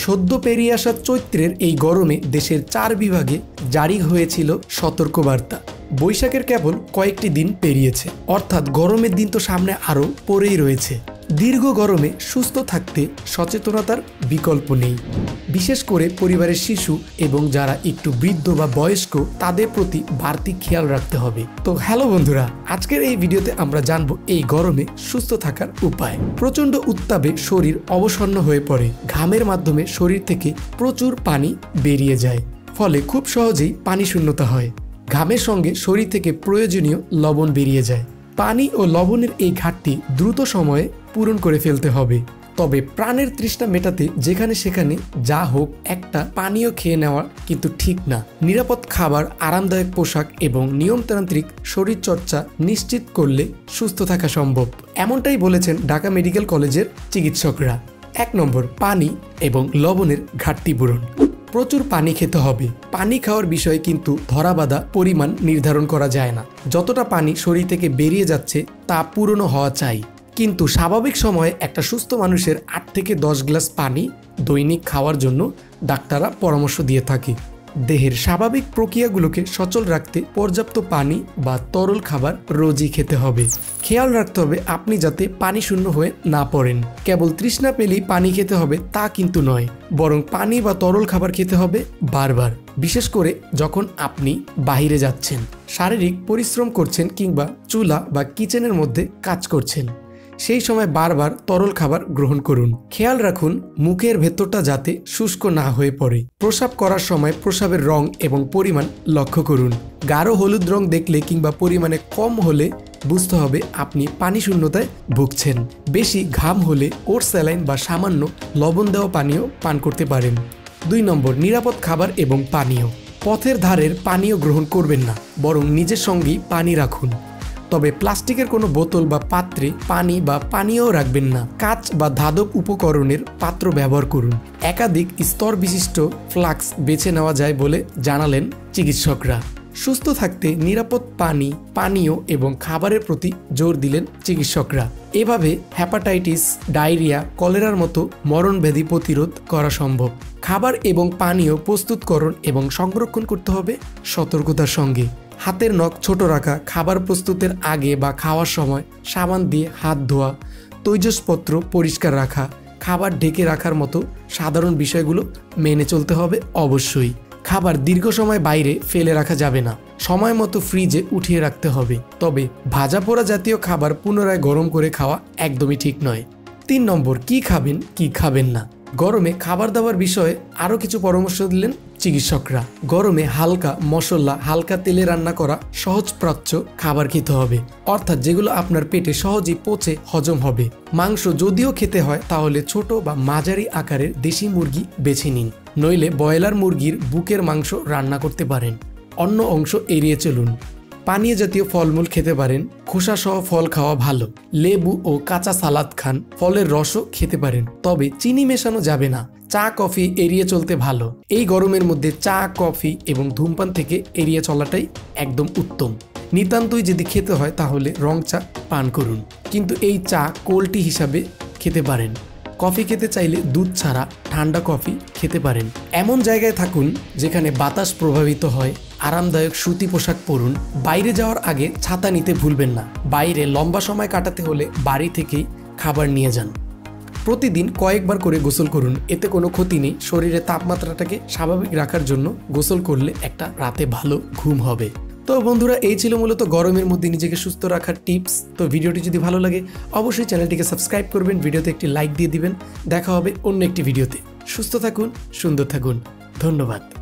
সদ্য পেরিয়ে আসা চৈত্রের এই গরমে দেশের 4 বিভাগে জারি হয়েছিল সতর্কবার্তা। বৈশাখের কেবল কয়েকটি দিন পেরিয়েছে, অর্থাৎ গরমের দিন তো সামনে আরও পড়েই রয়েছে। দীর্ঘ গরমে সুস্থ থাকতে সচেতনতার বিকল্প নেই। বিশেষ করে পরিবারের শিশু এবং যারা একটু বৃদ্ধ বা বয়স্ক তাদের প্রতি বাড়তি খেয়াল রাখতে হবে। তো হ্যালো বন্ধুরা, আজকের এই ভিডিওতে আমরা জানবো এই গরমে সুস্থ থাকার উপায়। প্রচণ্ড উত্তাপে শরীর অবসন্ন হয়ে পড়ে, ঘামের মাধ্যমে শরীর থেকে প্রচুর পানি বেরিয়ে যায়, ফলে খুব সহজেই পানি শূন্যতা হয়। ঘামের সঙ্গে শরীর থেকে প্রয়োজনীয় লবণ বেরিয়ে যায়। পানি ও লবণের এই ঘাটতি দ্রুত সময়ে পূরণ করে ফেলতে হবে। তবে প্রাণের তৃষ্ণা মেটাতে যেখানে সেখানে যা হোক একটা পানীয় খেয়ে নেওয়া কিন্তু ঠিক না। নিরাপদ খাবার, আরামদায়ক পোশাক এবং নিয়মতান্ত্রিক শরীরচর্চা নিশ্চিত করলে সুস্থ থাকা সম্ভব, এমনটাই বলেছেন ঢাকা মেডিকেল কলেজের চিকিৎসকরা। 1 নম্বর, পানি এবং লবণের ঘাটতি পূরণ। প্রচুর পানি খেতে হবে। পানি খাওয়ার বিষয়ে কিন্তু ধরাবাঁধা পরিমাণ নির্ধারণ করা যায় না। যতটা পানি শরীর থেকে বেরিয়ে যাচ্ছে তা পূরণ হওয়া চাই। কিন্তু স্বাভাবিক সময়ে একটা সুস্থ মানুষের 8 থেকে 10 গ্লাস পানি দৈনিক খাওয়ার জন্য ডাক্তাররা পরামর্শ দিয়ে থাকে। দেহের স্বাভাবিক প্রক্রিয়াগুলোকে সচল রাখতে পর্যাপ্ত পানি বা তরল খাবার রোজই খেতে হবে। খেয়াল রাখতে হবে আপনি যাতে পানি শূন্য হয়ে না পড়েন। কেবল তৃষ্ণা পেলেই পানি খেতে হবে তা কিন্তু নয়, বরং পানি বা তরল খাবার খেতে হবে বারবার। বিশেষ করে যখন আপনি বাইরে যাচ্ছেন, শারীরিক পরিশ্রম করছেন কিংবা চুলা বা কিচেনের মধ্যে কাজ করছেন, সেই সময় বারবার তরল খাবার গ্রহণ করুন। খেয়াল রাখুন মুখের ভেতরটা যাতে শুষ্ক না হয়ে পড়ে। প্রস্রাব করার সময় প্রস্রাবের রং এবং পরিমাণ লক্ষ্য করুন। গাঢ় হলুদ রং দেখলে কিংবা পরিমাণে কম হলে বুঝতে হবে আপনি পানি শূন্যতায় ভুগছেন। বেশি ঘাম হলে ওর স্যালাইন বা সামান্য লবণ দেওয়া পানীয় পান করতে পারেন। 2 নম্বর, নিরাপদ খাবার এবং পানীয়। পথের ধারের পানীয় গ্রহণ করবেন না, বরং নিজের সঙ্গেই পানি রাখুন। তবে প্লাস্টিকের কোনো বোতল বা পাত্রে পানি বা পানীয় রাখবেন না। কাঁচ বা ধাতব উপকরণের পাত্র ব্যবহার করুন। একাধিক স্তর বিশিষ্ট ফ্লাস্ক বেছে নেওয়া যায় বলে জানালেন চিকিৎসকরা। সুস্থ থাকতে নিরাপদ পানি, পানীয় এবং খাবারের প্রতি জোর দিলেন চিকিৎসকরা। এভাবে হ্যাপাটাইটিস, ডায়রিয়া, কলেরার মতো মরণব্যাধি প্রতিরোধ করা সম্ভব। খাবার এবং পানীয় প্রস্তুতকরণ এবং সংরক্ষণ করতে হবে সতর্কতার সঙ্গে। হাতের নখ ছোট রাখা, খাবার প্রস্তুতের আগে বা খাওয়ার সময় সাবান দিয়ে হাত ধোয়া, তৈজসপত্র পরিষ্কার রাখা, খাবার ঢেকে রাখার মতো সাধারণ বিষয়গুলো মেনে চলতে হবে অবশ্যই। খাবার দীর্ঘ সময় বাইরে ফেলে রাখা যাবে না, সময় মতো ফ্রিজে উঠিয়ে রাখতে হবে। তবে ভাজা পোড়া জাতীয় খাবার পুনরায় গরম করে খাওয়া একদমই ঠিক নয়। 3 নম্বর, কি খাবেন কি খাবেন না। গরমে খাবার দাবার বিষয়ে আরও কিছু পরামর্শ দিলেন চিকিৎসকরা। গরমে হালকা মশলা, হালকা তেলে রান্না করা সহজপ্রাচ্য খাবার খেতে হবে, অর্থাৎ যেগুলো আপনার পেটে সহজেই পচে হজম হবে। মাংস যদিও খেতে হয় তাহলে ছোট বা মাঝারি আকারের দেশি মুরগি বেছে নিন, নইলে ব্রয়লার মুরগির বুকের মাংস রান্না করতে পারেন। অন্য অংশ এড়িয়ে চলুন। পানীয় জাতীয় ফলমূল খেতে পারেন, খোসা সহ ফল খাওয়া ভালো। লেবু ও কাঁচা সালাদ খান, ফলের রসও খেতে পারেন, তবে চিনি মেশানো যাবে না। চা কফি এড়িয়ে চলতে ভালো। এই গরমের মধ্যে চা, কফি এবং ধূমপান থেকে এড়িয়ে চলাটাই একদম উত্তম। নিতান্তই যদি খেতে হয় তাহলে রং চা পান করুন, কিন্তু এই চা কোল্ড টি হিসাবে খেতে পারেন। কফি খেতে চাইলে দুধ ছাড়া ঠান্ডা কফি খেতে পারেন। এমন জায়গায় থাকুন যেখানে বাতাস প্রভাবিত হয়। আরামদায়ক সুতি পোশাক পরুন। বাইরে যাওয়ার আগে ছাতা নিতে ভুলবেন না। বাইরে লম্বা সময় কাটাতে হলে বাড়ি থেকেই খাবার নিয়ে যান। প্রতিদিন কয়েকবার করে গোসল করুন, এতে কোনো ক্ষতি নেই। শরীরের তাপমাত্রাটাকে স্বাভাবিক রাখার জন্য গোসল করলে একটা রাতে ভালো ঘুম হবে। তো বন্ধুরা, এই ছিল মূলত গরমের মধ্যে নিজেকে সুস্থ রাখার টিপস। তো ভিডিওটি যদি ভালো লাগে অবশ্যই চ্যানেলটিকে সাবস্ক্রাইব করবেন, ভিডিওতে একটি লাইক দিয়ে দিবেন। দেখা হবে অন্য একটি ভিডিওতে। সুস্থ থাকুন, সুন্দর থাকুন। ধন্যবাদ।